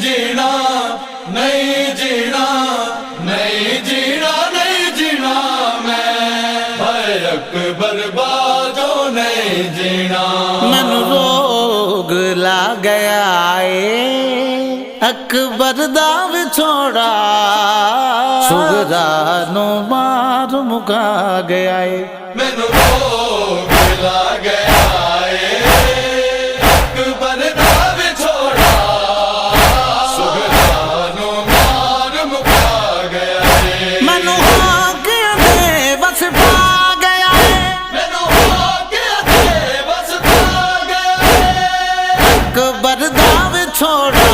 जीना नहीं जीना नहीं जीना नहीं जीना मैं भाई अकबर बाजो नहीं जीना। मन रोग ला गया अकबर दा विछोड़ा सुगरा नो मार मुका गया मैनू रोग ला गया अकबर दा विछोड़ा सुगरा नो मार मुका गया। मैनू होके दे बस पा गया मैनू होके दे बस पा गया अकबर दा विछोड़ा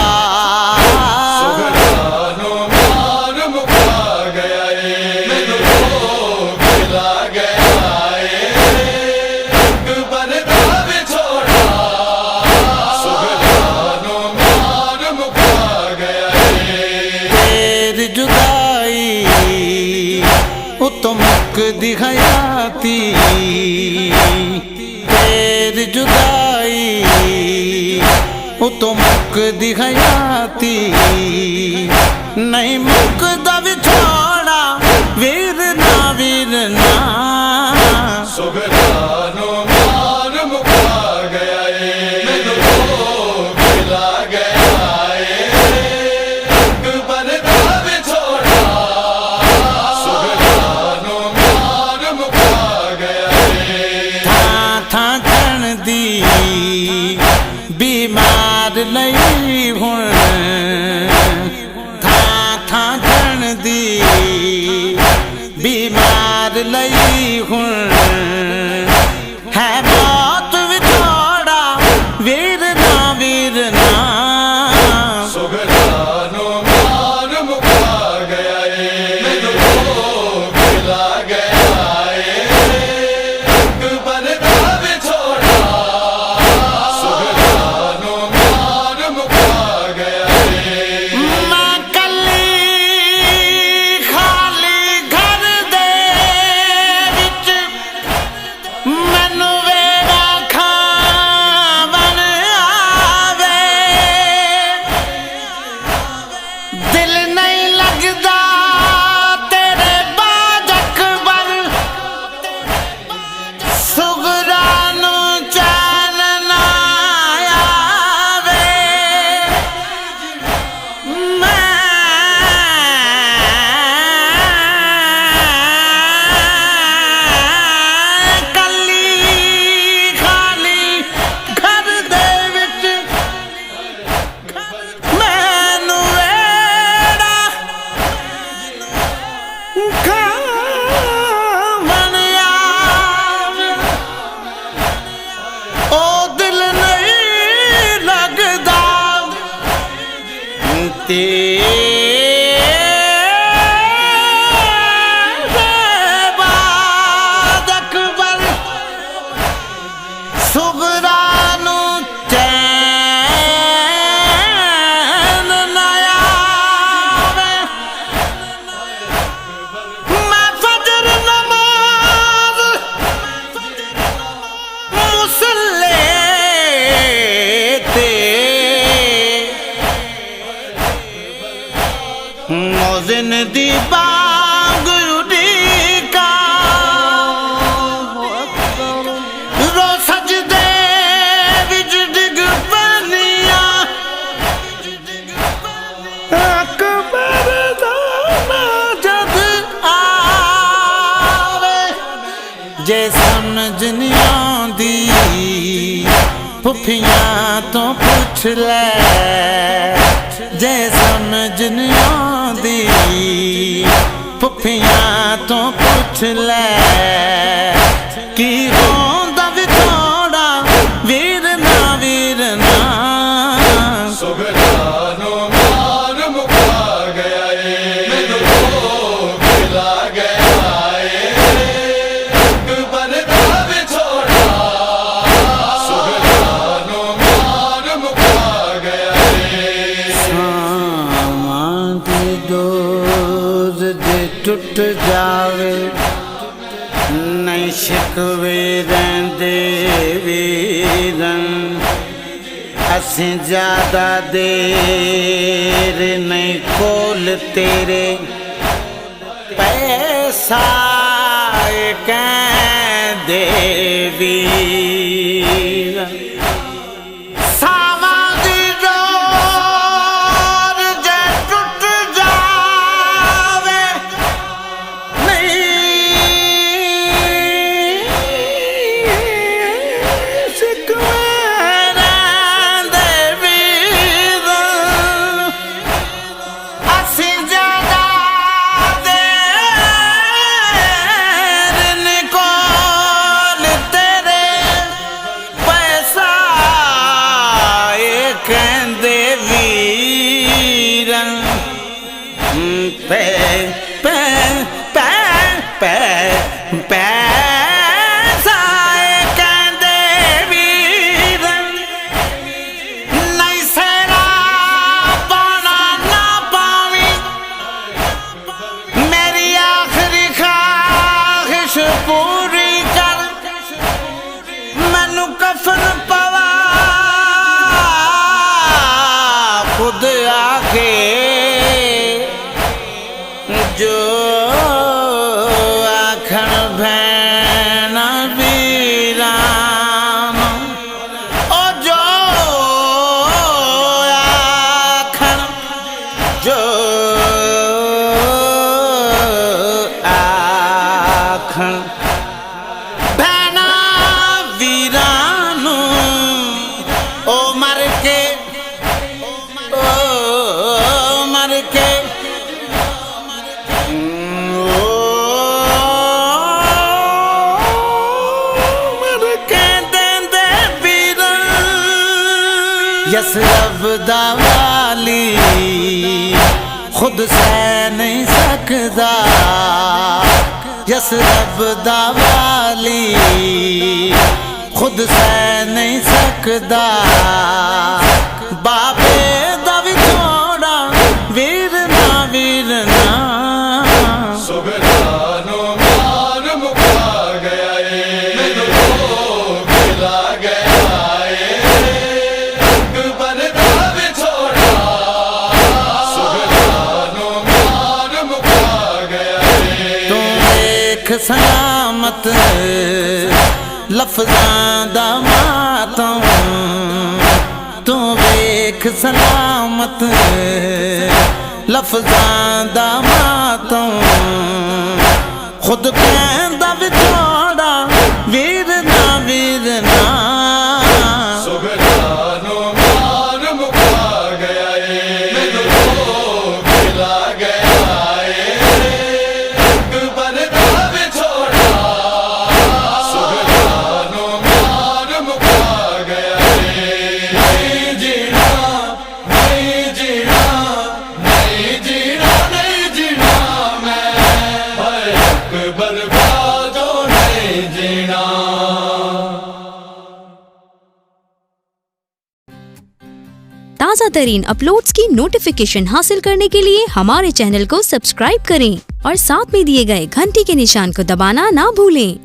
दिखाती तेरी जुदाई वो तो मुक दिखाती नहीं मुक दब छोड़ा वीर ना सुगरानो मार मुका गया मैनू रोग ला गया अकबर दा विछोड़ा सुगरानो मार मुका गया। था छण दी बीमार नहीं हूँ था छण दी बीमार नहीं हूँ है मौत विछोड़ा वीर ना सुगरानो मार मुका गया मैनू रोग ला गया अकबर दा विछोड़ा सुगरानो मार मुका गया। मैं कली खाली घर दे विच मैनू वेड़ा खावन आवे दिल नहीं लगदा तेरे बाद अकबर सुगरा नू चैन ना आवे मैं कली खाली घर दे विच मैनू वेड़ा खावन आवे ओ दिल नहीं लगदा तेरे बाद अकबर सुगरा नू चैन ना आवे मैं फजर नमाज मुसल्ले ते मौज़िन दी बांग उड़ीका रो सजदे विच डिग पैनिया अकबर दा जद आवे जे समझ नहीं आंदी फुफियां तो पूछ ले जे समझ नहीं आंदी फुफियां तो पूछ ले की होंदा विछोड़ा वीर ना सुगरानो मार मुका गया मैनू रोग ला गया अकबर दा विछोड़ा सुगरानो मार मुका गया। सामां दी डोर जे टुट जावे शिकवे रहंदे वीरन ਅਸੀਂ ਜ਼ਿਆਦਾ ਦੇਰ ਨਹੀਂ ਕੋਲ ਤੇਰੇ ਪੈਸਾ ਕਹਿੰਦੇ ਵੀਰ ਸਾਵਾਂ ਦੀ ਡੋਰ ਜੇ ਟੁੱਟ ਜਾਵੇ ਨਹੀਂ ਸਿਕਵਾਰਾਂ ਦੇ ਵੀਰ ਅਸੀਂ ਜ਼ਿਆਦਾ ਕਹਿੰਦੇ ਵੀਰਾਂ ਪੈ ਪੈ ਪੈ ਪੈ ਪੈਸਾ ਕਹਿੰਦੇ ਵੀਰਾਂ ਨਹੀਂ ਸੇਰਾ ਪਾਣਾ ਨਾ ਪਾਵੀਂ ਮੇਰੀ ਆਖਰੀ ਖਾਹਿਸ਼ ਪੂਰੀ ਕਰ ਮੈਨੂੰ ਕਫਨ ਪਵਾ खुद आके जो आखण भैन वीरान ओ जो आखण जो आखण भैन वीरान ओ मर के मर के देंदे वीर यस रब दा वाली खुद सह नहीं सकदा यस रब दा वाली खुद सह नहीं सकदा बाबे दा विछोड़ा वीर ना सुगरानो मार मुका गया मैनू रोग ला गया अकबर दा विछोड़ा सुगरानो मार मुका गया तू देख सलामत लफ्ज़ां दा मातम तू वेख सलामत लफ्ज़ां दा मातम खुद कहंदा विछोड़ा वीर ना सुगरानो मार मुका गया मैनू रोग ला गया अकबर दा विछोड़ा सुगरानो मार मुका गया नहीं जीना नहीं जीना नहीं जीना नहीं जीना मैं हाय अकबर बाजो नहीं जीना। ताज़ा तरीन अपलोड्स की नोटिफिकेशन हासिल करने के लिए हमारे चैनल को सब्सक्राइब करें और साथ में दिए गए घंटी के निशान को दबाना ना भूलें।